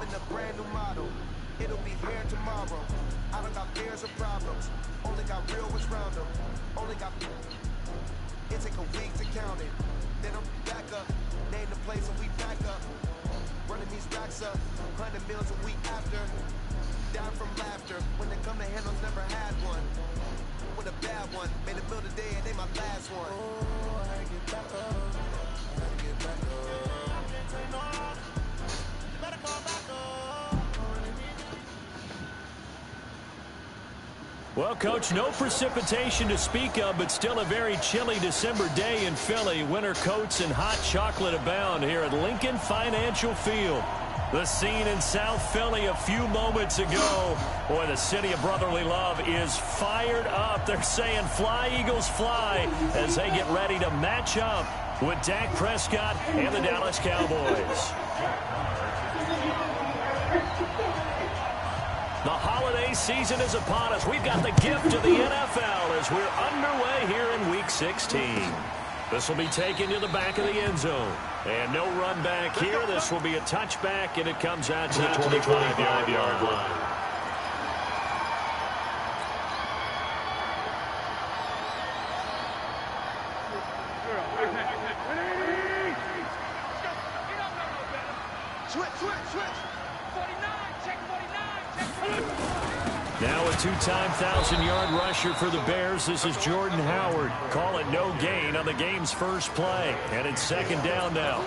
in a brand new model. It'll be here tomorrow. I don't got fears or problems. Only got real ones round them. Only got... It take a week to count it. Then I'm back up. Name the place and we back up. Running these racks up. 100 meals a week after. Down from laughter. When they come to handles, never had one. With a bad one. Made a meal today and they my last one. Oh, I gotta get back up. I gotta get back up. You better call back up. Well, Coach, no precipitation to speak of, but still a very chilly December day in Philly. Winter coats and hot chocolate abound here at Lincoln Financial Field. The scene in South Philly a few moments ago. Boy, the city of brotherly love is fired up. They're saying fly, Eagles, fly, as they get ready to match up with Dak Prescott and the Dallas Cowboys. The holiday season is upon us. We've got the gift of the NFL as we're underway here in Week 16. This will be taken to the back of the end zone. And no run back here. This will be a touchback, and it comes out to the 25-yard line. Now a two-time 1,000-yard rusher for the Bears. This is Jordan Howard. Call it no gain on the game's first play. And it's second down now.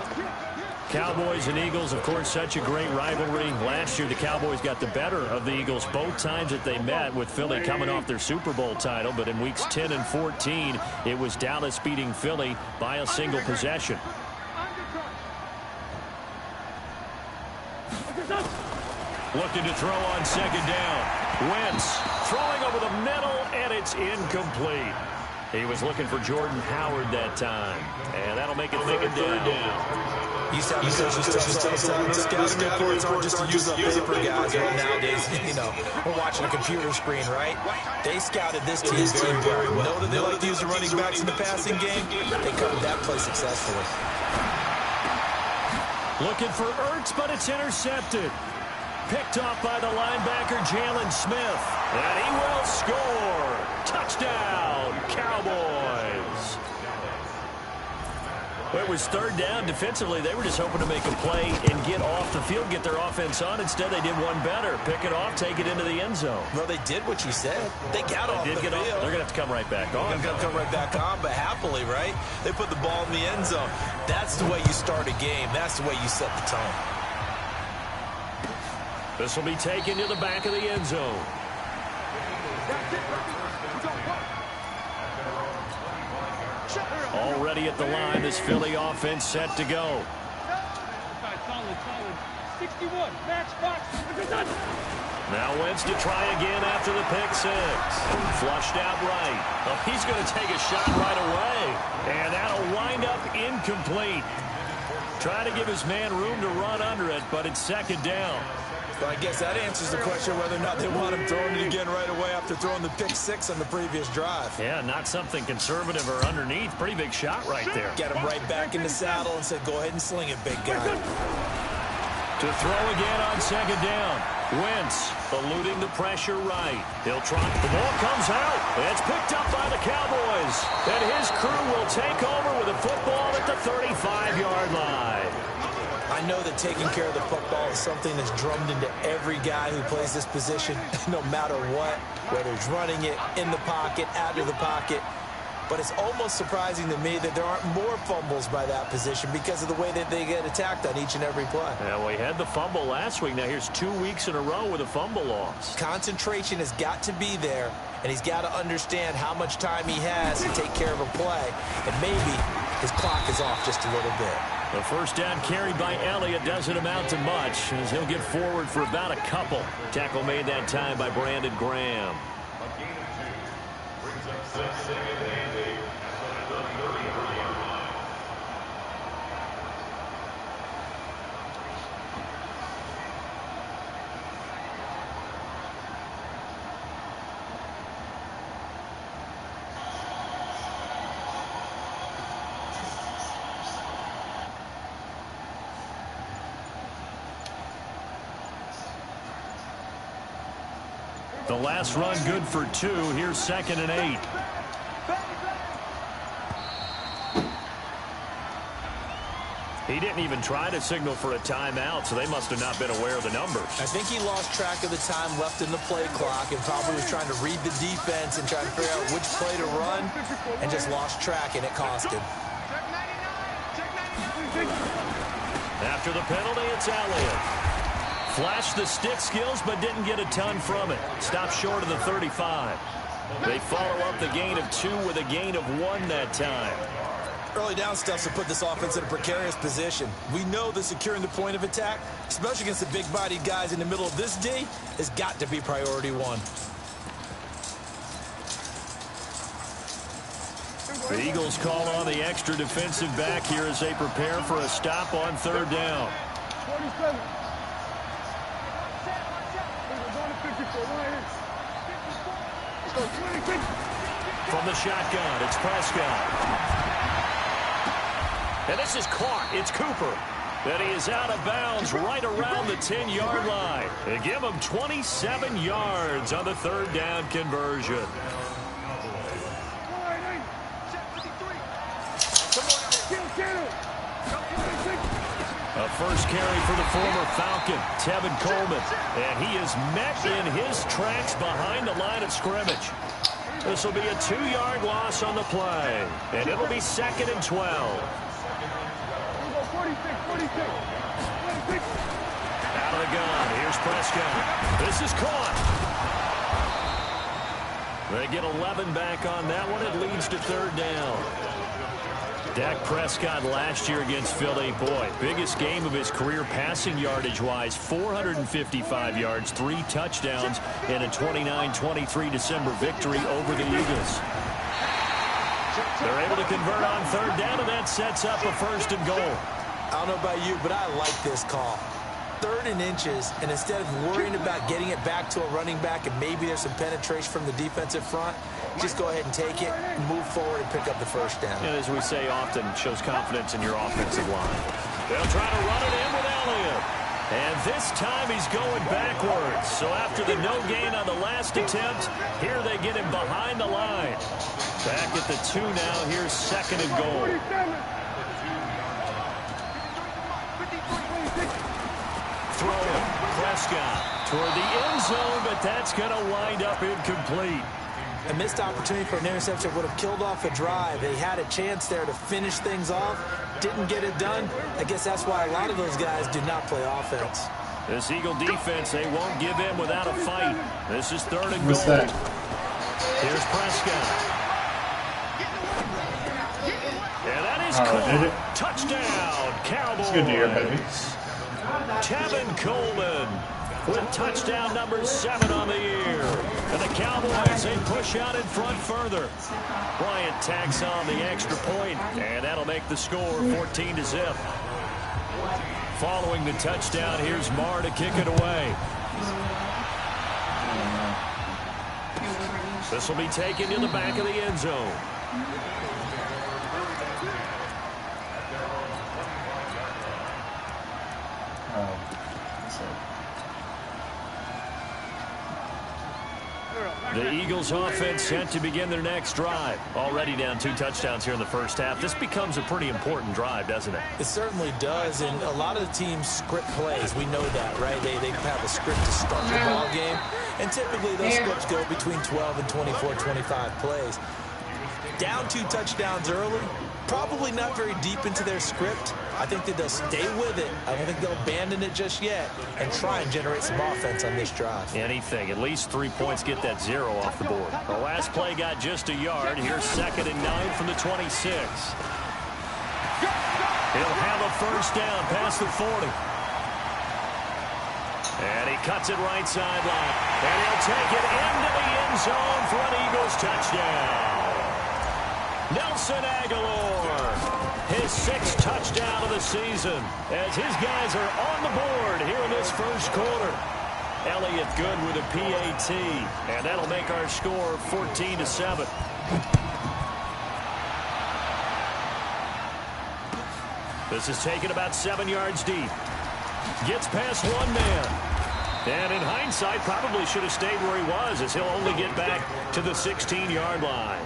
Cowboys and Eagles, of course, such a great rivalry. Last year, the Cowboys got the better of the Eagles both times that they met, with Philly coming off their Super Bowl title. But in weeks 10 and 14, it was Dallas beating Philly by a single possession. Looking to throw on second down. Wentz throwing over the middle, and it's incomplete. He was looking for Jordan Howard that time, and that'll make it third down. You sound scouting reports aren't just to use up paper guys right nowadays. You know, we're watching a computer screen, right? They scouted this team very well. Know that they like to use the running backs in the passing game? They covered that play successfully. Looking for Ertz, but it's intercepted. Picked off by the linebacker, Jalen Smith. And he will score. Touchdown, Cowboys. It was third down. Defensively, they were just hoping to make a play and get off the field, get their offense on. Instead, they did one better. Pick it off, take it into the end zone. Well, they did what you said. They got off the field. They're going to have to come right back on. They're going to come right back on, but happily, right? They put the ball in the end zone. That's the way you start a game. That's the way you set the tone. This will be taken to the back of the end zone. Already at the line, this Philly offense set to go. Now Wentz to try again after the pick six. Flushed out right. Oh, he's going to take a shot right away. And that'll wind up incomplete. Trying to give his man room to run under it, but it's second down. Well, I guess that answers the question whether or not they want him throwing it again right away after throwing the pick six on the previous drive. Yeah, not something conservative or underneath. Pretty big shot right there. Get him right back in the saddle and said, go ahead and sling it, big guy. To throw again on second down. Wentz eluding the pressure right. He'll try. The ball comes out. It's picked up by the Cowboys. And his crew will take over with a football at the 35-yard line. I know that taking care of the football is something that's drummed into every guy who plays this position, no matter what, whether he's running it, in the pocket, out of the pocket. But it's almost surprising to me that there aren't more fumbles by that position because of the way that they get attacked on each and every play. Yeah, we had the fumble last week. Now here's 2 weeks in a row with a fumble loss. Concentration has got to be there, and he's got to understand how much time he has to take care of a play. And maybe his clock is off just a little bit. The first down carried by Elliott doesn't amount to much, as he'll get forward for about a couple. Tackle made that time by Brandon Graham. The last run good for 2. Here's 2nd and 8. He didn't even try to signal for a timeout, so they must have not been aware of the numbers. I think he lost track of the time left in the play clock and probably was trying to read the defense and trying to figure out which play to run and just lost track, and it cost him. After the penalty, it's Elliott. Flashed the stick skills, but didn't get a ton from it. Stopped short of the 35. They follow up the gain of 2 with a gain of 1 that time. Early down stuff will put this offense in a precarious position. We know that securing the point of attack, especially against the big-bodied guys in the middle of this D, has got to be priority 1. The Eagles call on the extra defensive back here as they prepare for a stop on 3rd down. 47. From the shotgun, it's Prescott. And this is caught. It's Cooper. And he is out of bounds right around the 10-yard line. They give him 27 yards on the 3rd down conversion. A first carry for the former Falcon, Tevin Coleman. And he is met in his tracks behind the line of scrimmage. This will be a 2-yard loss on the play. And it'll be 2nd and 12. Out of the gun. Here's Prescott. This is caught. They get 11 back on that one. It leads to 3rd down. Dak Prescott last year against Philly, boy, biggest game of his career passing yardage-wise, 455 yards, 3 touchdowns in a 29-23 December victory over the Eagles. They're able to convert on 3rd down, and that sets up a 1st and goal. I don't know about you, but I like this call. 3rd and inches, and instead of worrying about getting it back to a running back and maybe there's some penetration from the defensive front, just go ahead and take it, move forward, and pick up the 1st down. And as we say often, shows confidence in your offensive line. They'll try to run it in with Elliott. And this time he's going backwards. So after the no gain on the last attempt, here they get him behind the line. Back at the 2 now. Here's 2nd and goal. Throwing Prescott toward the end zone, but that's going to wind up incomplete. A missed opportunity for an interception would have killed off a drive. They had a chance there to finish things off. Didn't get it done. I guess that's why a lot of those guys do not play offense. This Eagle defense, they won't give in without a fight. This is 3rd and What's goal. that? Here's Prescott. And that is Did it? caught. Touchdown, Cowboys. It's good to hear, baby. Tevin Coleman with touchdown number 7 on the year. And the Cowboys, they push out in front further. Bryant tacks on the extra point, and that'll make the score 14-0. Following the touchdown, here's Marr to kick it away. This will be taken to the back of the end zone. The Eagles offense set to begin their next drive. Already down 2 touchdowns here in the first half. This becomes a pretty important drive, doesn't it? It certainly does, and a lot of the teams script plays. We know that, right? They have a script to start the ball game, and typically those scripts go between 12 and 24, 25 plays. Down 2 touchdowns early, probably not very deep into their script. I think that they'll stay with it. I don't think they'll abandon it just yet and try and generate some offense on this drive. Anything. At least 3 points get that 0 off the board. The last play got just a yard. Here's 2nd and 9 from the 26. He'll have a 1st down past the 40. And he cuts it right sideline. And he'll take it into the end zone for an Eagles touchdown. Nelson Aguilar, his 6th touchdown of the season, as his guys are on the board here in this first quarter. Elliott good with a PAT, and that'll make our score 14-7. This is taken about 7 yards deep. Gets past one man. And in hindsight, probably should have stayed where he was, as he'll only get back to the 16-yard line.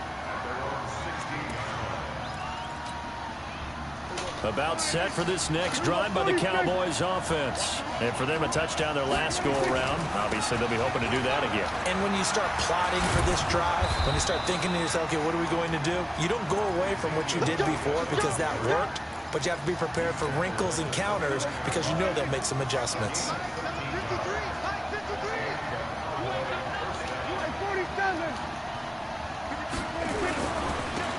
About set for this next drive by the Cowboys offense. And for them, a touchdown their last go-around. Obviously, they'll be hoping to do that again. And when you start plotting for this drive, when you start thinking to yourself, okay, what are we going to do? You don't go away from what you did before because that worked, but you have to be prepared for wrinkles and counters because you know they'll make some adjustments.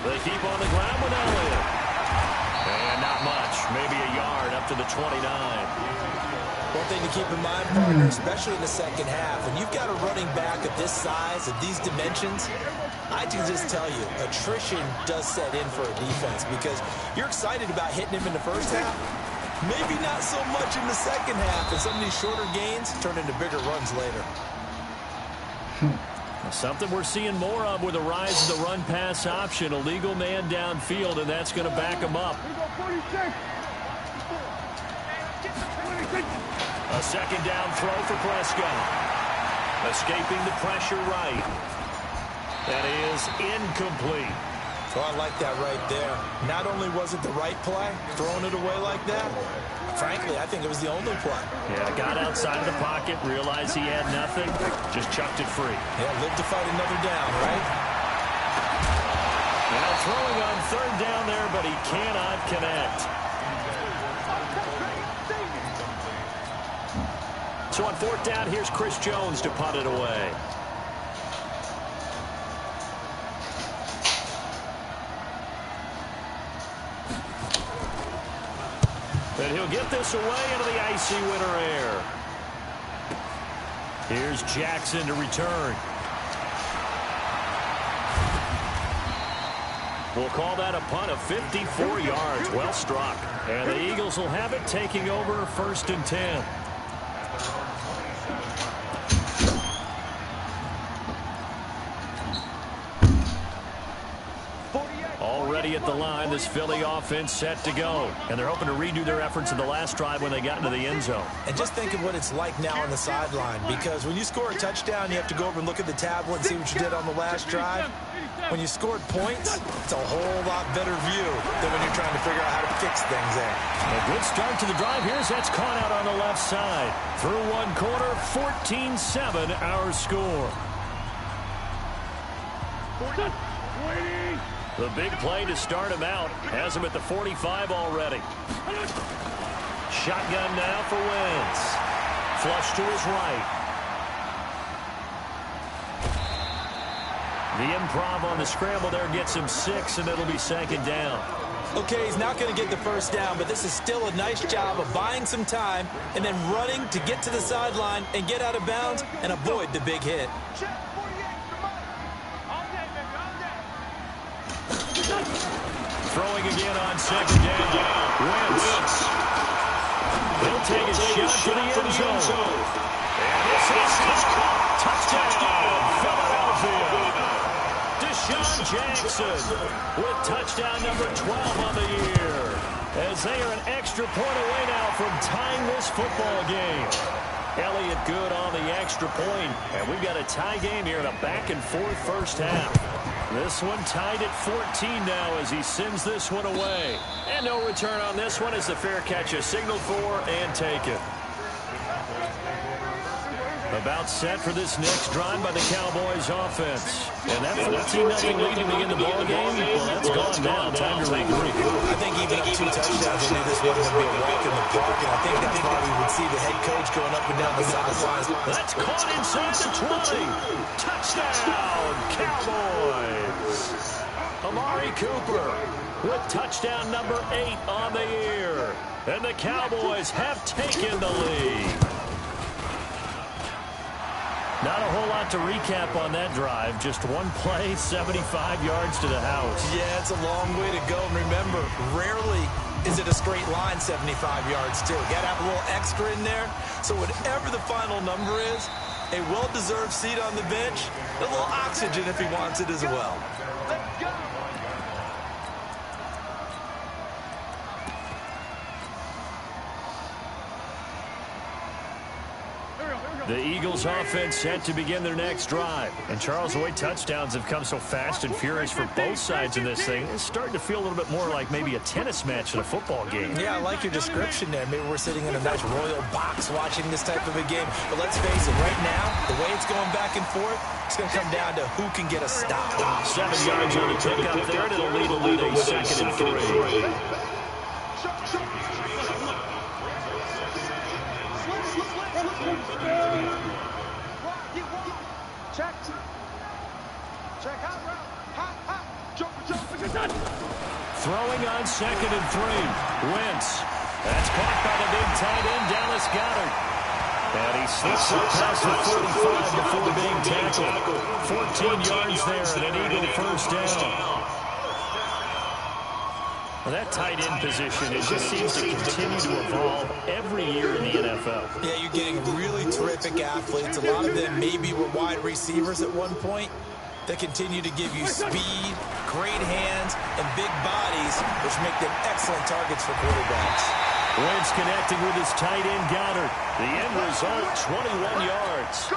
They keep on the ground with Elliott. And not much, maybe a yard up to the 29. One thing to keep in mind, partner, especially in the second half, when you've got a running back of this size, of these dimensions, I can just tell you, attrition does set in for a defense because you're excited about hitting him in the first half. Maybe not so much in the second half, and some of these shorter gains turn into bigger runs later. Something we're seeing more of with the rise of the run-pass option. A legal man downfield, and that's going to back him up. A second down throw for Prescott. Escaping the pressure right. That is incomplete. Oh, I like that right there. Not only was it the right play, throwing it away like that, frankly, I think it was the only play. Yeah, got outside of the pocket, realized he had nothing, just chucked it free. Yeah, live to fight another down, right? Now throwing on third down there, but he cannot connect. So on fourth down, here's Chris Jones to punt it away. And he'll get this away into the icy winter air. Here's Jackson to return. We'll call that a punt of 54 yards. Well struck. And the Eagles will have it, taking over 1st and 10. Already at the line, this Philly offense set to go. And they're hoping to redo their efforts in the last drive when they got into the end zone. And just think of what it's like now on the sideline, because when you score a touchdown, you have to go over and look at the tablet and see what you did on the last drive. When you scored points, it's a whole lot better view than when you're trying to figure out how to fix things there. A good start to the drive. Here's that's caught out on the left side. Through one quarter, 14-7 our score. The big play to start him out. Has him at the 45 already. Shotgun now for Wentz. Flush to his right. The improv on the scramble there gets him 6, and it'll be 2nd down. Okay, he's not going to get the first down, but this is still a nice job of buying some time and then running to get to the sideline and get out of bounds and avoid the big hit. Throwing again on 2nd down. Wentz. He'll take a shot to the end zone. And this is caught. Touchdown, Philadelphia. Deshaun Jackson with touchdown number 12 on the year. As they are an extra point away now from tying this football game. Elliott good on the extra point. And we've got a tie game here in a back-and-forth first half. This one tied at 14 now as he sends this one away. And no return on this one as the fair catch is signaled for and taken. About set for this next drive by the Cowboys offense. And that 14-0 lead to begin the ball game, well, that's gone now. Time to regroup. I think even up 2 touchdowns, they knew this wasn't going to be a walk in the park, and I think that's why we would see the head coach going up and down the sidelines. That's caught inside the 20. Touchdown, Cowboys. Amari Cooper with touchdown number 8 on the year. And the Cowboys have taken the lead. Not a whole lot to recap on that drive. Just one play, 75 yards to the house. Yeah, it's a long way to go. And remember, rarely is it a straight line 75 yards, too. Got to have a little extra in there. So whatever the final number is, a well-deserved seat on the bench, a little oxygen if he wants it as well. Let's go. Here we go. The Eagles offense set to begin their next drive. And Charles, the way touchdowns have come so fast and furious for both sides in this thing, it's starting to feel a little bit more like maybe a tennis match in a football game. Yeah, I like your description there. Maybe we're sitting in a nice royal box watching this type of a game. But let's face it, right now, the way it's going back and forth, it's going to come down to who can get a stop. 7 yards on the pickup there, and it'll lead a second and 3. Throwing on 2nd and 3. Wentz. That's caught by the big tight end, Dallas Goedert. And he slips up past the 45 before being tackled. 14 yards there and an Eagle first down. Well, that tight end position, it just seems to continue to evolve every year in the NFL. Yeah, you're getting really terrific athletes. A lot of them maybe were wide receivers at one point. They continue to give you speed, great hands, and big bodies, which make them excellent targets for quarterbacks. Wentz connecting with his tight end, Goddard. The end result, 21 yards.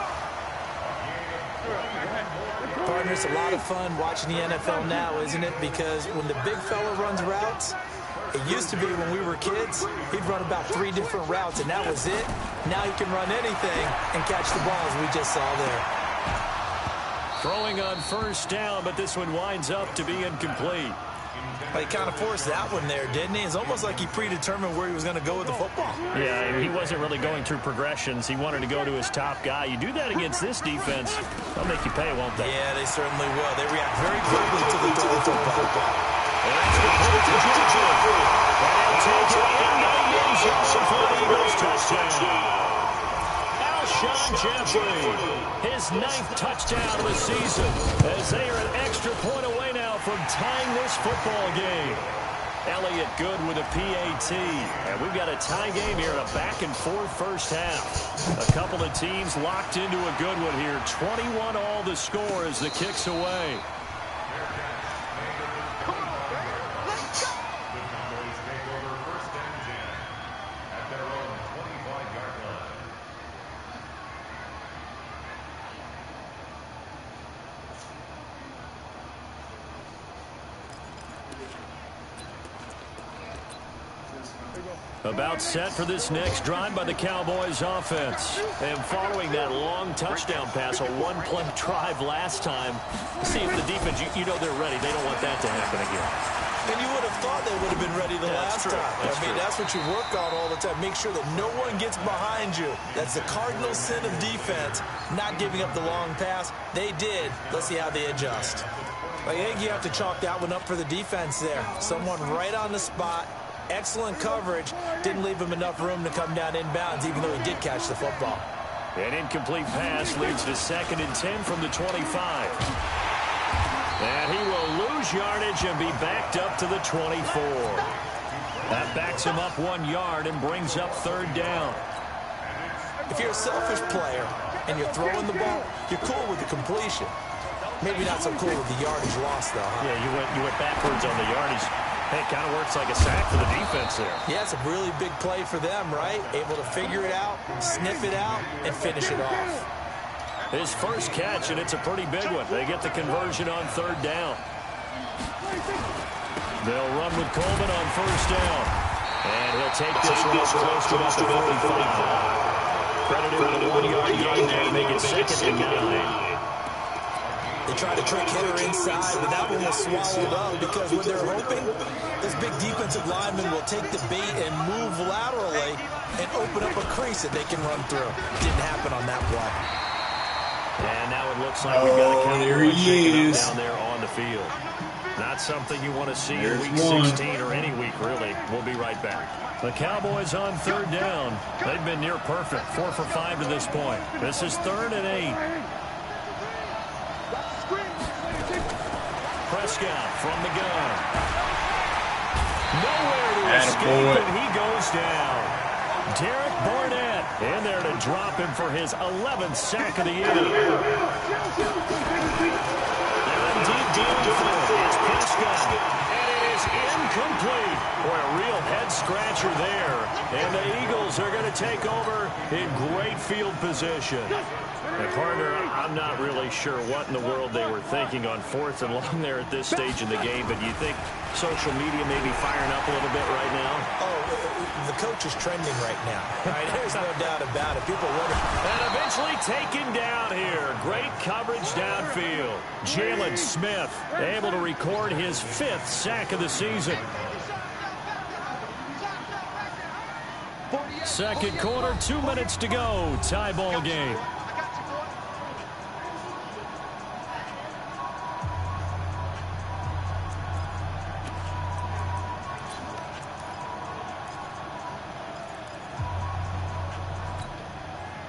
Partner, it's a lot of fun watching the NFL now, isn't it? Because when the big fella runs routes, it used to be when we were kids, he'd run about 3 different routes, and that was it. Now he can run anything and catch the ball, as we just saw there. Throwing on first down, but this one winds up to be incomplete. Well, he kind of forced that one there, didn't he? It's almost like he predetermined where he was going to go with the football. Yeah, he wasn't really going through progressions. He wanted to go to his top guy. You do that against this defense, they'll make you pay, won't they? Yeah, they certainly will. They react very quickly to the football. And that's the punt to Georgia. And he'll take it in the end zone for the Eagles touchdown. Alshon Jeffrey, his 9th touchdown of the season, as they are an extra point away now from tying this football game. Elliott good with a PAT, and we've got a tie game here in a back-and-forth first half. A couple of teams locked into a good one here. 21 all the score as the kick's away. About set for this next drive by the Cowboys offense. And following that long touchdown pass, a one-play drive last time, see if the defense, you know they're ready. They don't want that to happen again. And you would have thought they would have been ready the last time. That's what you work on all the time. Make sure that no one gets behind you. That's the cardinal sin of defense, not giving up the long pass. They did. Let's see how they adjust. I think you have to chalk that one up for the defense there. Someone right on the spot. Excellent coverage. Didn't leave him enough room to come down inbounds, even though he did catch the football. An incomplete pass leads to 2nd and 10 from the 25. And he will lose yardage and be backed up to the 24. That backs him up 1 yard and brings up 3rd down. If you're a selfish player and you're throwing the ball, you're cool with the completion. Maybe not so cool with the yardage loss, though, huh? Yeah, you went backwards on the yardage. Hey, it kind of works like a sack for the defense there. Yeah, it's a really big play for them, right? Able to figure it out, sniff it out, and finish it off. His first catch, and it's a pretty big one. They get the conversion on 3rd down. They'll run with Coleman on 1st down. And he'll take this one up close to about the 45. Credited with a 1-yard gain there to make it 2nd and 9. They tried to trick hitter inside, but that one was swallowed up because when they're hoping, this big defensive lineman will take the bait and move laterally and open up a crease that they can run through. Didn't happen on that play. And now it looks like we've got a Cowboy shaking up down there on the field. Not something you want to see in Week 16 or any week, really. We'll be right back. The Cowboys on 3rd down. They've been near perfect, 4 for 5 to this point. This is 3rd and 8. Prescott from the gun. Nowhere to escape, and he goes down. Derek Barnett in there to drop him for his 11th sack of the year. Now deep downfield, it's Prescott. And it is incomplete. Boy, a real head-scratcher there. And the Eagles are going to take over in great field position. And, partner, I'm not really sure what in the world they were thinking on 4th and long there at this stage in the game, but do you think social media may be firing up a little bit right now? Oh, the coach is trending right now. Right? There's no doubt about it. People wonder. And eventually taken down here. Great coverage downfield. Jalen Smith able to record his 5th sack of the season. Second quarter, 2 minutes to go. Tie ball game.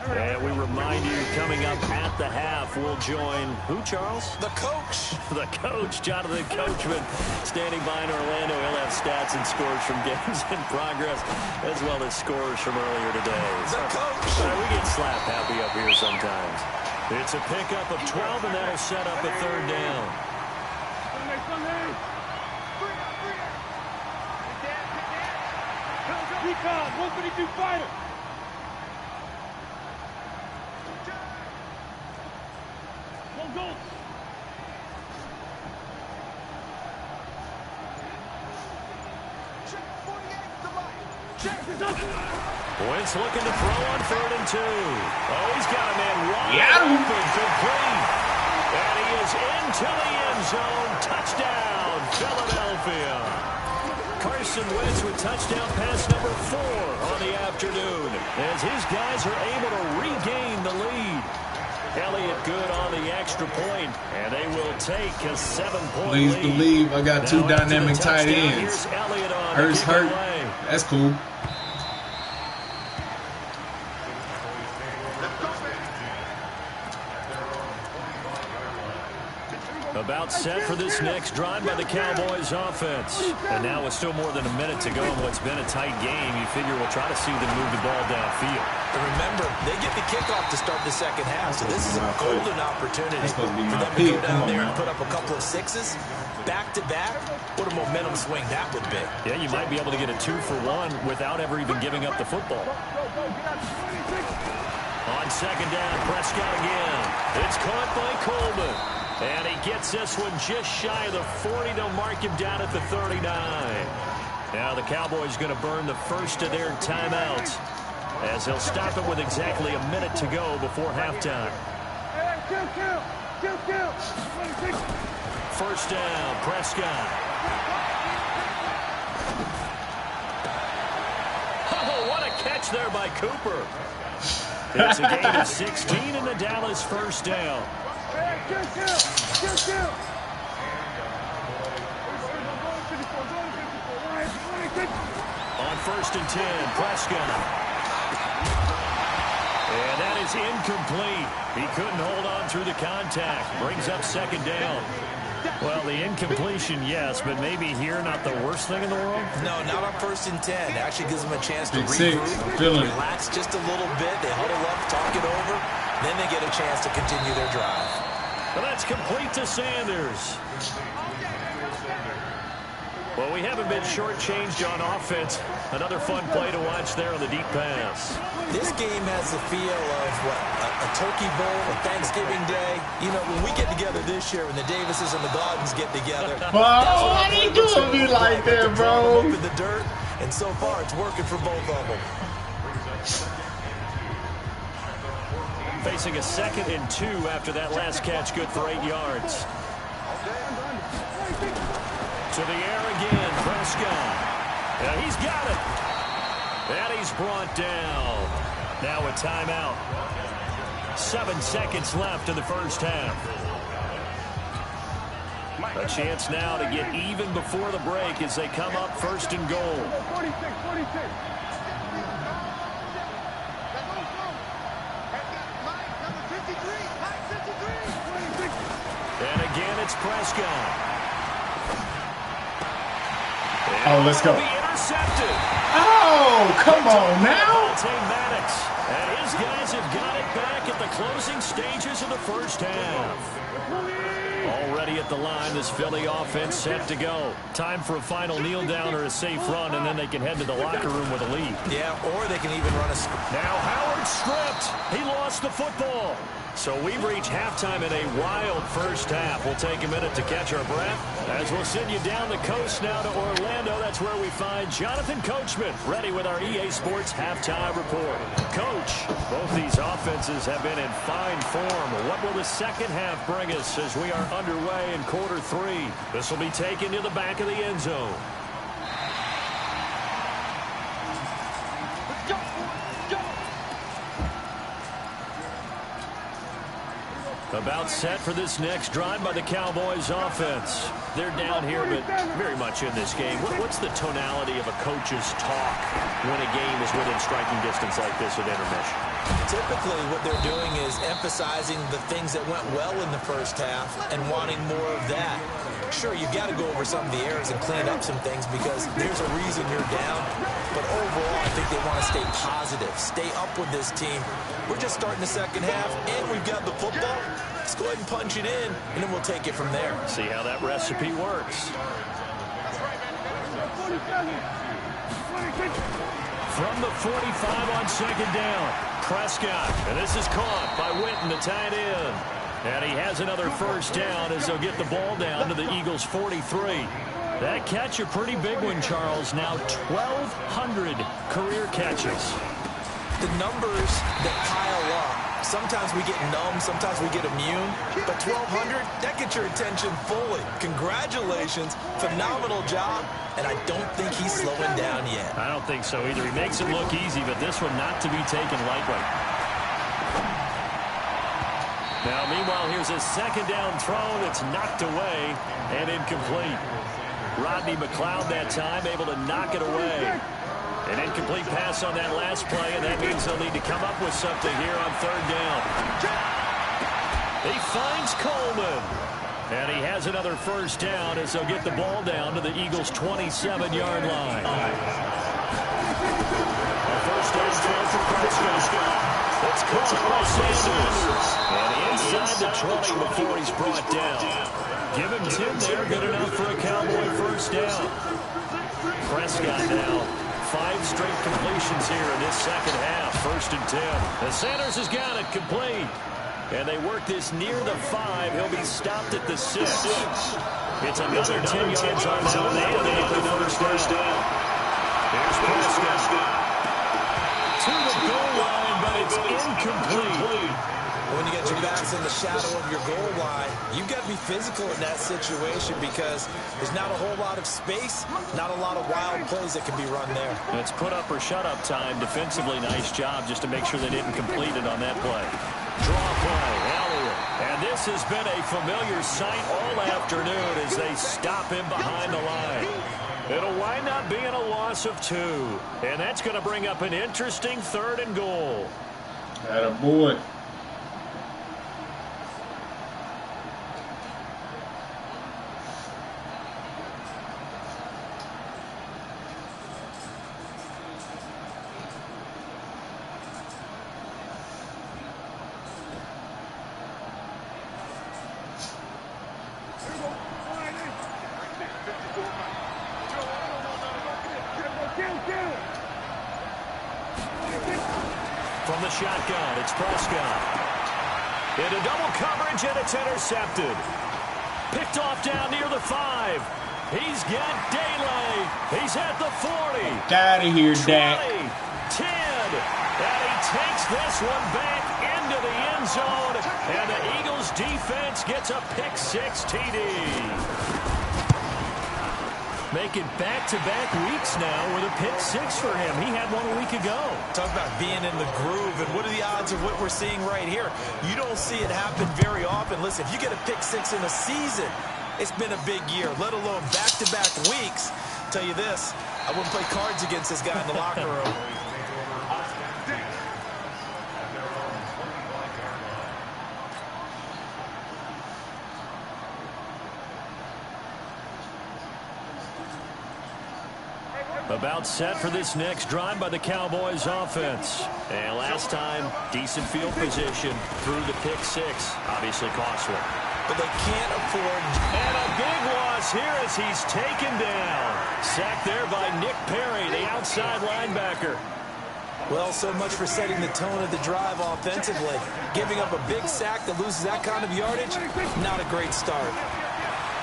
And we remind you, coming up at the half, we'll join who, Charles? The coach. The coach, Jonathan Coachman, standing by in Orlando. He'll have stats and scores from games in progress, as well as scores from earlier today. The coach. We get slap happy up here sometimes. It's a pickup of 12, and that'll set up a 3rd down. Recon, 132 fighter. Wentz looking to throw on 3rd and 2. Oh, he's got a man wide open, complete. And he is into the end zone. Touchdown, Philadelphia. Carson Wentz with touchdown pass number 4 on the afternoon, as his guys are able to regain the lead. Elliott good on the extra point, and they will take a 7-point lead. Please believe I got 2 dynamic tight ends. Hurts hurt. That's cool. About set for this next drive by the Cowboys offense. And now with still more than a minute to go in what's been a tight game, you figure we'll try to see them move the ball downfield. And remember, they get the kickoff to start the second half, so this is a golden opportunity for them to go down there and put up a couple of 6s. Back-to-back, what a momentum swing that would be. Yeah, you might be able to get a 2-for-1 without ever even giving up the football. On 2nd down, Prescott again. It's caught by Coleman. And he gets this one just shy of the 40. They'll mark him down at the 39. Now the Cowboys going to burn the first of their timeouts, as he'll stop it with exactly a minute to go before halftime. First down, Prescott. Oh, what a catch there by Cooper. It's a gain of 16 in the Dallas first down. On 1st and 10, Prescott. And that is incomplete. He couldn't hold on through the contact. Brings up 2nd down. Well, the incompletion, yes, but maybe here not the worst thing in the world? No, not on 1st and 10. It actually gives them a chance to regroup, relax just a little bit. They huddle up, talk it over. Then they get a chance to continue their drive. Well, that's complete to Sanders. Well, we haven't been shortchanged on offense. Another fun play to watch there on the deep pass. This game has the feel of, what, a turkey bowl, a Thanksgiving day. You know, when we get together this year, when the Davises and the Gaudens get together. Oh, why they doing me like that, bro? Up in the dirt, and so far it's working for both of them. Facing a 2nd and 2 after that last catch, good for 8 yards. To the air again, Prescott. Yeah, he's got it. And he's brought down. Now a timeout. 7 seconds left in the first half. A chance now to get even before the break as they come up 1st and goal. 46. And again, it's Prescott. Oh, let's go. Intercepted. Oh, come on now. And his guys have got it back at the closing stages of the first half. Already at the line, this Philly offense set to go. Time for a final kneel down or a safe run, and then they can head to the locker room with a lead. Yeah, or they can even run a... Now Howard stripped. He lost the football. So we've reached halftime in a wild first half. We'll take a minute to catch our breath as we'll send you down the coast now to Orlando. That's where we find Jonathan Coachman ready with our EA Sports halftime report. Coach, both these offenses have been in fine form. What will the second half bring us as we are underway in quarter three? This will be taken to the back of the end zone. About set for this next drive by the Cowboys offense. They're down here, but very much in this game. What's the tonality of a coach's talk when a game is within striking distance like this at intermission? Typically, what they're doing is emphasizing the things that went well in the first half and wanting more of that. Sure, you've got to go over some of the errors and clean up some things because there's a reason you're down. But overall, I think they want to stay positive, stay up with this team. We're just starting the second half, and we've got the football. Let's go ahead and punch it in, and then we'll take it from there. See how that recipe works. From the 45 on second down, Prescott, and this is caught by Witten, the tight end. And he has another first down as they'll get the ball down to the Eagles' 43. That catch a pretty big one, Charles. Now 1,200 career catches. The numbers that pile up, sometimes we get numb, sometimes we get immune, but 1,200, that gets your attention fully. Congratulations, phenomenal job, and I don't think he's slowing down yet. I don't think so either. He makes it look easy, but this one not to be taken lightly. Now, meanwhile, here's a second down throw that's knocked away and incomplete. Rodney McLeod that time able to knock it away. An incomplete pass on that last play, and that means they'll need to come up with something here on third down. He finds Coleman. And he has another first down as they'll get the ball down to the Eagles' 27-yard line. A first down throw for Prescott. It's caught by Sanders. And inside the 20 before he's brought down. Give him 10 there, good enough for a Cowboy first down. Prescott now. 5 straight completions here in this second half. First and 10. And Sanders has got it complete. And they work this near the 5. He'll be stopped at the 6. It's another 10 yards on zone. And they get the first down. Here's Prescott. To the goal line, but it's incomplete. When you get your backs in the shadow of your goal line, you've got to be physical in that situation because there's not a whole lot of space, not a lot of wild plays that can be run there. It's put up or shut up time. Defensively, nice job just to make sure they didn't complete it on that play. Draw play, Elliott. And this has been a familiar sight all afternoon as they stop him behind the line. It'll wind up being a loss of 2. And that's going to bring up an interesting third and goal. Attaboy. From the shotgun, it's Prescott. Into double coverage, and it's intercepted. Picked off down near the 5. He's got Daly. He's at the 40. Get out of here, 20, Dak. 10. And he takes this one back into the end zone. And the Eagles defense gets a pick-6 TD. Making back-to-back weeks now with a pick-6 for him. He had one a week ago. Talk about being in the groove, and what are the odds of what we're seeing right here? You don't see it happen very often. Listen, if you get a pick-6 in a season, it's been a big year, let alone back-to-back weeks. I'll tell you this, I wouldn't play cards against this guy in the locker room. About set for this next drive by the Cowboys offense. And last time, decent field position through the pick six. Obviously costly. But they can't afford. And a big loss here as he's taken down. Sacked there by Nick Perry, the outside linebacker. Well, so much for setting the tone of the drive offensively. Giving up a big sack that loses that kind of yardage, not a great start.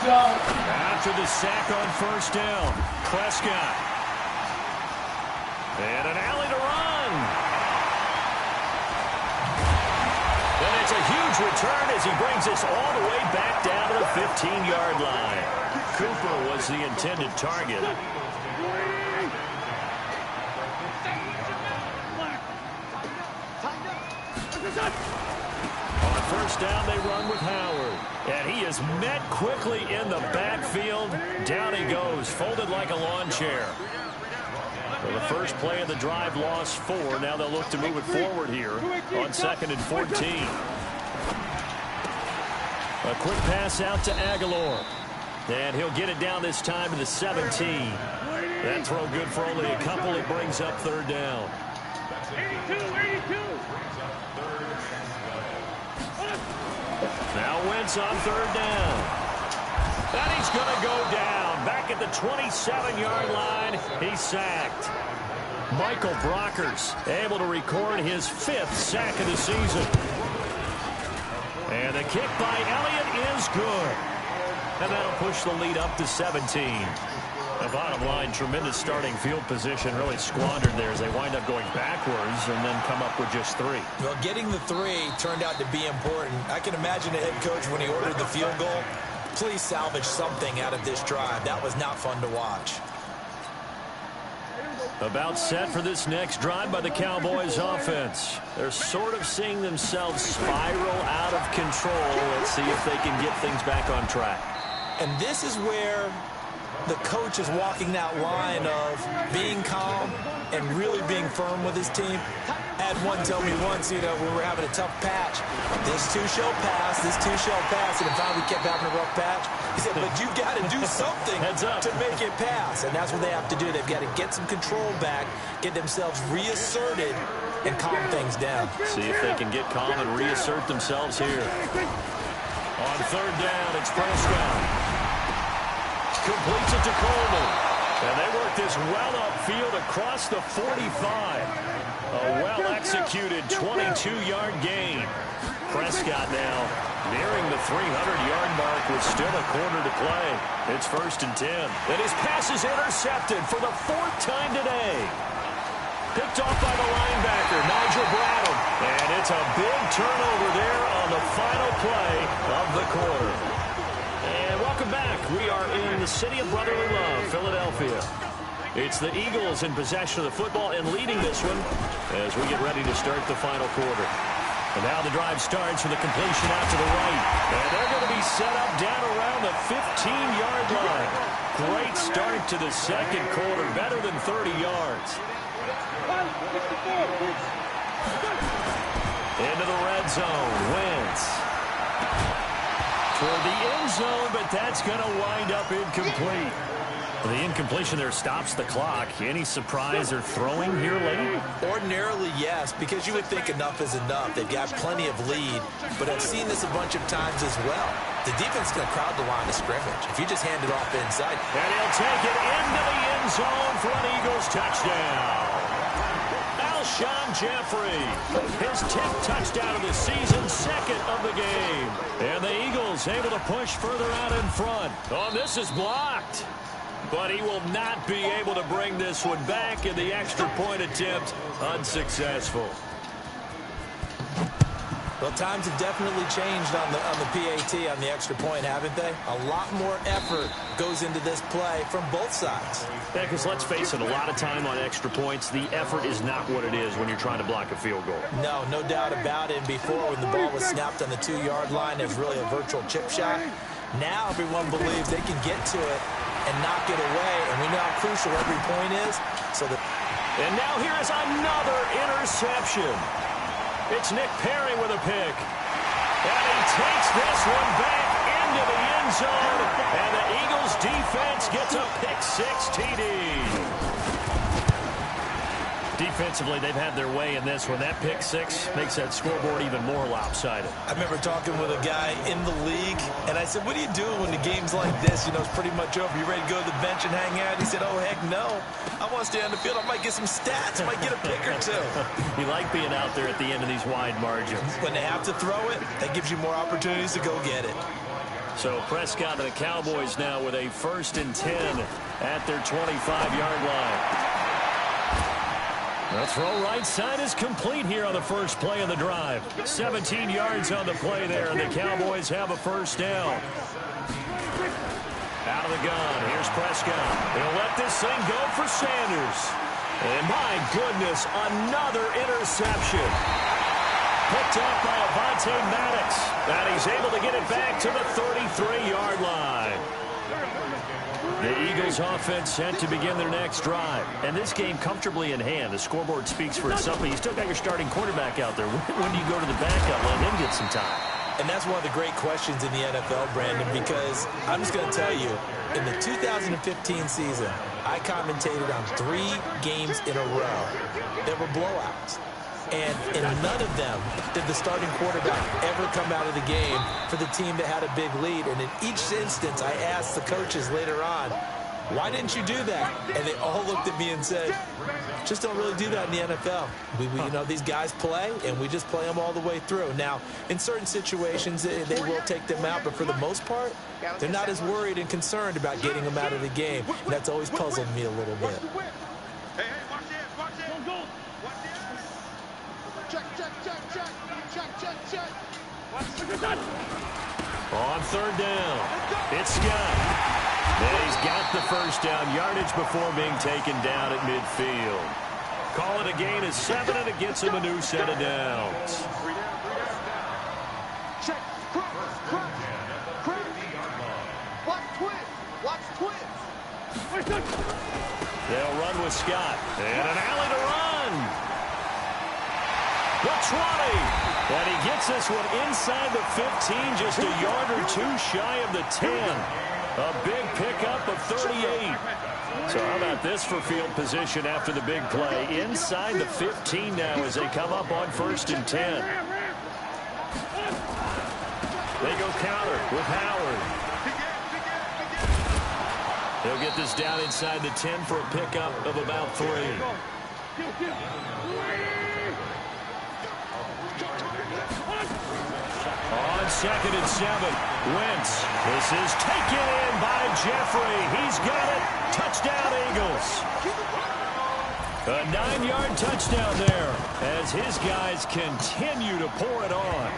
After the sack on first down, Prescott. And an alley to run. And it's a huge return as he brings us all the way back down to the 15-yard line. Cooper was the intended target. On first down, they run with Howard. And he is met quickly in the backfield. Down he goes, folded like a lawn chair. Well, the first play of the drive lost 4. Now they'll look to move it forward here on 2nd and 14. A quick pass out to Aguilar. And he'll get it down this time to the 17. That throw good for only a couple. It brings up third down. 82. Now Wentz on third down. And he's going to go down. Back at the 27-yard line, he's sacked. Michael Brockers able to record his 5th sack of the season. And the kick by Elliott is good. And that'll push the lead up to 17. The bottom line, tremendous starting field position, really squandered there as they wind up going backwards and then come up with just 3. Well, getting the 3 turned out to be important. I can imagine the head coach when he ordered the field goal. Please salvage something out of this drive. That was not fun to watch. About set for this next drive by the Cowboys offense. They're sort of seeing themselves spiral out of control. Let's see if they can get things back on track. And this is where the coach is walking that line of being calm and really being firm with his team. I had one tell me once, when we were having a tough patch, this too shall pass, this too shall pass, and finally we kept having a rough patch. He said, but you've got to do something to make it pass, and that's what they have to do. They've got to get some control back, get themselves reasserted, and calm things down. See if they can get calm and reassert themselves here. On third down, it's Prescott. Completes it to Coleman. And they work this well upfield across the 45. A well-executed 22-yard gain. Prescott now nearing the 300-yard mark with still a quarter to play. It's 1st and 10. And his pass is intercepted for the 4th time today. Picked off by the linebacker, Nigel Bradham. And it's a big turnover there on the final play of the quarter. And welcome back. We are in the city of brotherly love, Philadelphia. It's the Eagles in possession of the football and leading this one as we get ready to start the final quarter. And now the drive starts with a completion out to the right. And they're going to be set up down around the 15-yard line. Great start to the second quarter, better than 30 yards. Into the red zone, Wentz. Toward the end zone, but that's going to wind up incomplete. The incompletion there stops the clock. Any surprise or throwing here late? Ordinarily, yes, because you would think enough is enough. They've got plenty of lead, but I've seen this a bunch of times as well. The defense is going to crowd the line of scrimmage. If you just hand it off inside. And he'll take it into the end zone for an Eagles touchdown. Alshon Jeffrey, his 10th touchdown of the season, 2nd of the game. And the Eagles able to push further out in front. Oh, this is blocked. But he will not be able to bring this one back, and the extra point attempt unsuccessful. Well, times have definitely changed on the PAT, on the extra point, haven't they? A lot more effort goes into this play from both sides. Yeah, because let's face it, a lot of time on extra points, the effort is not what it is when you're trying to block a field goal. No doubt about it. And before, when the ball was snapped on the 2-yard line, it was really a virtual chip shot. Now everyone believes they can get to it and knock it away, and we know how crucial every point is. And now here is another interception. It's Nick Perry with a pick. And he takes this one back into into the end zone, and the Eagles defense gets a pick-6 TD. Defensively, they've had their way in this one. That pick-6 makes that scoreboard even more lopsided. I remember talking with a guy in the league, and I said, what do you do when the game's like this? You know, it's pretty much over. You ready to go to the bench and hang out? He said, oh, heck no. I want to stay on the field. I might get some stats. I might get a pick or two. You like being out there at the end of these wide margins. When they have to throw it, that gives you more opportunities to go get it. So Prescott and the Cowboys now with a 1st and 10 at their 25-yard line. The throw right side is complete here on the first play of the drive. 17 yards on the play there, and the Cowboys have a 1st down. Out of the gun, here's Prescott. He'll let this thing go for Sanders. And my goodness, another interception. Picked up by Avonte Maddox. And he's able to get it back to the 33-yard line. The Eagles offense set to begin their next drive. And this game comfortably in hand. The scoreboard speaks for itself, but you still got your starting quarterback out there. When do you go to the backup, let him get some time? And that's one of the great questions in the NFL, Brandon, because I'm just going to tell you, in the 2015 season, I commentated on 3 games in a row. There were blowouts. And in none of them did the starting quarterback ever come out of the game for the team that had a big lead. And in each instance, I asked the coaches later on, why didn't you do that? And they all looked at me and said, just don't really do that in the NFL. We you know, these guys play, and we just play them all the way through. Now, in certain situations, they will take them out, but for the most part, they're not as worried and concerned about getting them out of the game. And that's always puzzled me a little bit. On 3rd down, it's Scott. And he's got the 1st down yardage before being taken down at midfield. Call it a gain of 7, and it gets him a new set of downs. Check. Watch twins. They'll run with Scott. And an alley to run. The 20. And he gets this one inside the 15, just a yard or 2 shy of the 10. A big pickup of 38. So how about this for field position after the big play? Inside the 15 now as they come up on 1st and 10. They go counter with Howard. They'll get this down inside the 10 for a pickup of about 3. On 2nd and 7, Wentz. This is taken in by Jeffrey. He's got it. Touchdown, Eagles. A 9-yard touchdown there as his guys continue to pour it on.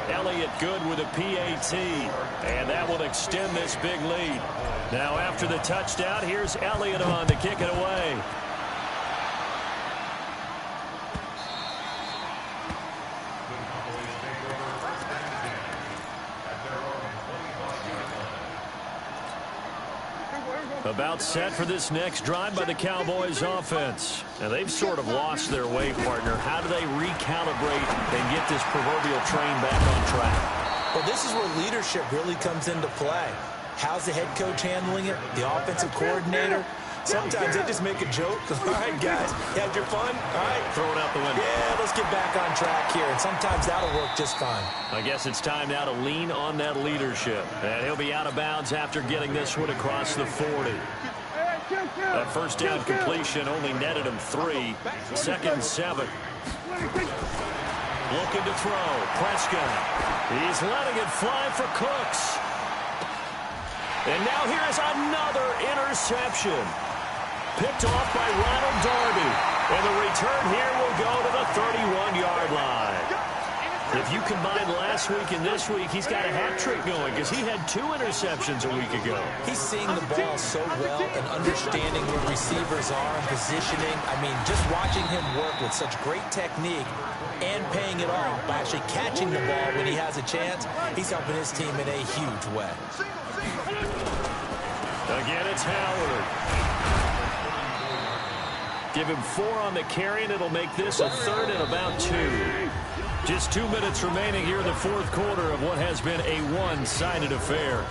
Elliott good with a PAT, and that will extend this big lead. Now after the touchdown, here's Elliott on to kick it away. About set for this next drive by the Cowboys offense. And they've sort of lost their way, partner. How do they recalibrate and get this proverbial train back on track? Well, this is where leadership really comes into play. How's the head coach handling it? The offensive coordinator? Sometimes they just make a joke. All right, guys, you had your fun? All right. Throw it out the window. Yeah, let's get back on track here. And sometimes that'll work just fine. I guess it's time now to lean on that leadership. And he'll be out of bounds after getting this one across the 40. That 1st down completion only netted him 3. 2nd and 7. Looking to throw. Prescott. He's letting it fly for Cooks. And now here's another interception. Picked off by Ronald Darby. And the return here will go to the 31-yard line. If you combine last week and this week, he's got a hat trick going because he had 2 interceptions a week ago. He's seeing the ball so well and understanding where receivers are and positioning. I mean, just watching him work with such great technique and paying it off by actually catching the ball when he has a chance, he's helping his team in a huge way. Again, it's Howard. Give him 4 on the carry, and it'll make this a 3rd and about 2. Just 2 minutes remaining here in the fourth quarter of what has been a one-sided affair.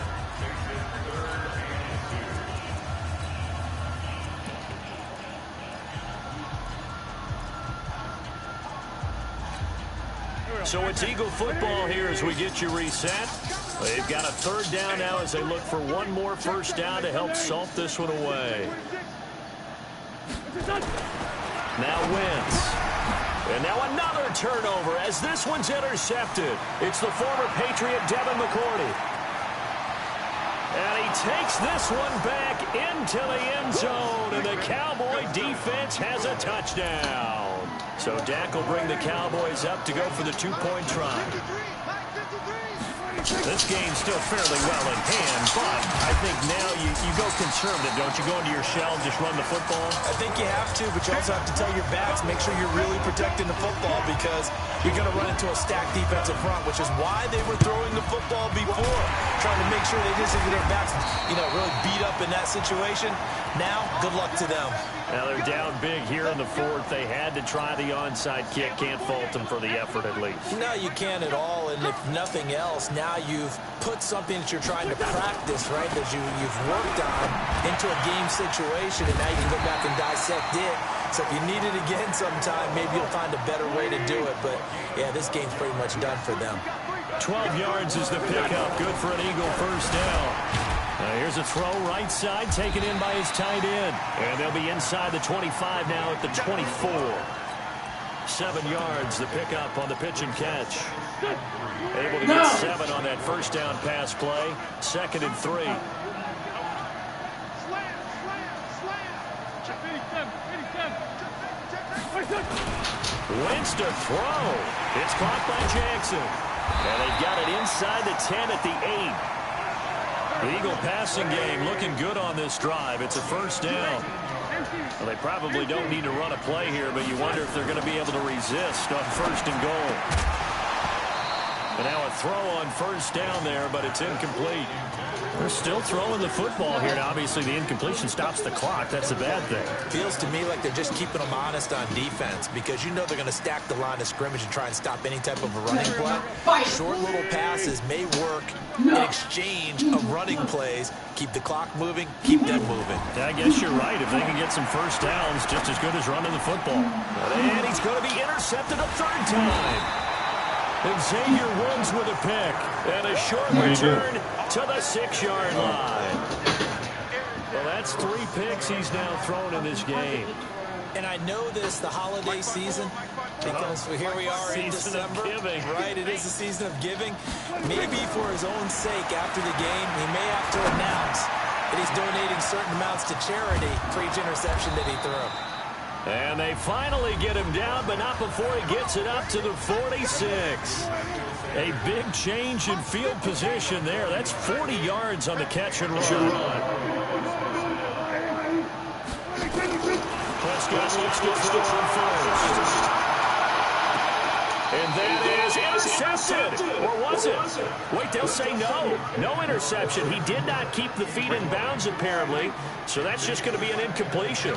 So it's Eagle football here as we get you reset. They've got a third down now as they look for one more first down to help salt this one away. Now Wentz. And now another turnover as this one's intercepted. It's the former Patriot Devin McCourty. And he takes this one back into the end zone, and the Cowboy defense has a touchdown. So Dak will bring the Cowboys up to go for the two-point try. This game's still fairly well in hand, but I think now you go conservative, don't you? Go into your shell and just run the football? I think you have to, but you also have to tell your backs, make sure you're really protecting the football because you're going to run into a stacked defensive front, which is why they were throwing the football before, trying to make sure they just get their backs, really beat up in that situation. Now, good luck to them. Now they're down big here in the fourth. They had to try the onside kick. Can't fault them for the effort at least. No, you can't at all. And if nothing else, now you've put something that you're trying to practice, right, that you've worked on into a game situation, and now you can go back and dissect it. So if you need it again sometime, maybe you'll find a better way to do it. But, yeah, this game's pretty much done for them. 12 yards is the pickup. Good for an Eagle first down. Here's a throw right side, taken in by his tight end. And they'll be inside the 25 now at the 24. 7 yards, the pickup on the pitch and catch. Able to get 7 on that first down pass play. 2nd and 3. Wentz to throw. It's caught by Jackson. And they've got it inside the 10 at the 8. The Eagle passing game looking good on this drive. It's a first down. Well, they probably don't need to run a play here, but you wonder if they're going to be able to resist on 1st and goal. And now a throw on first down there, but it's incomplete. They're still throwing the football here. Now, obviously, the incompletion stops the clock. That's a bad thing. Feels to me like they're just keeping them honest on defense because they're going to stack the line of scrimmage and try and stop any type of a running play. Short little passes may work in exchange of running plays. Keep the clock moving, keep them moving. Yeah, I guess you're right. If they can get some first downs, just as good as running the football. And he's going to be intercepted a 3rd time. Xavier Woods with a pick. And a short return to the 6-yard line. Well, that's 3 picks he's now thrown in this game. And I know this, the holiday season, because here we are in December. Right, it is the season of giving. Maybe for his own sake, after the game, he may have to announce that he's donating certain amounts to charity for each interception that he threw. And they finally get him down, but not before he gets it up to the 46. A big change in field position there. That's 40 yards on the catch and run. Prescott looks to throw on first. And that is intercepted. Or was it? Wait, they'll say no. No interception. He did not keep the feet in bounds, apparently. So that's just going to be an incompletion.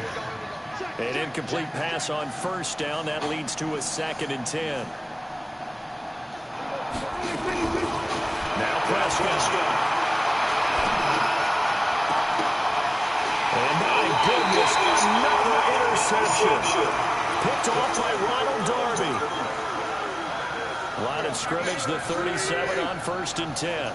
An incomplete pass on first down. That leads to a 2nd and 10. Now Prescott. And my goodness, another interception. Picked off by Ronald Darby. Line of scrimmage, the 37 on 1st and 10.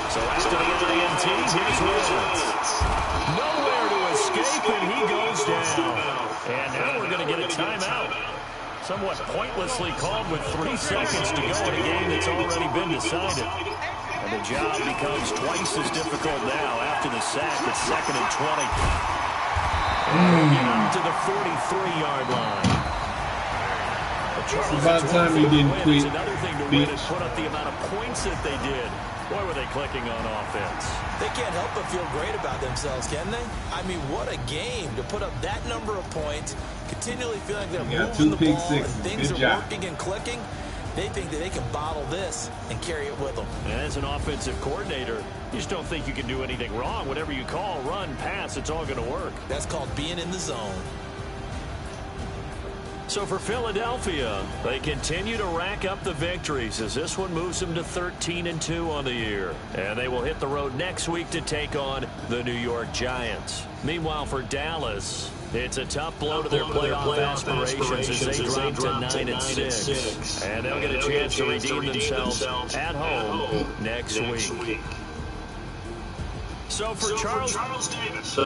So that's to the end of the NT. Here's Wentz. Nowhere to escape, and he goes down. And now we're going to get a timeout. Somewhat pointlessly called with 3 seconds to go in a game that's already been decided. And the job becomes twice as difficult now after the sack. It's 2nd and 20. And we'll get up to the 43-yard line. It's about time you didn't quit. Another thing to win is put up the amount of points that they did. Boy, were they clicking on offense. They can't help but feel great about themselves, can they? I mean, what a game to put up that number of points, continually feeling like they're moving the ball and things are working and clicking. They think that they can bottle this and carry it with them. As an offensive coordinator, you just don't think you can do anything wrong. Whatever you call, run, pass, it's all going to work. That's called being in the zone. So for Philadelphia, they continue to rack up the victories as this one moves them to 13-2 on the year. And they will hit the road next week to take on the New York Giants. Meanwhile, for Dallas, it's a tough blow to their playoff aspirations as they drop to 9-6. And they'll get a chance to redeem themselves at home next week. So for Charles Davis.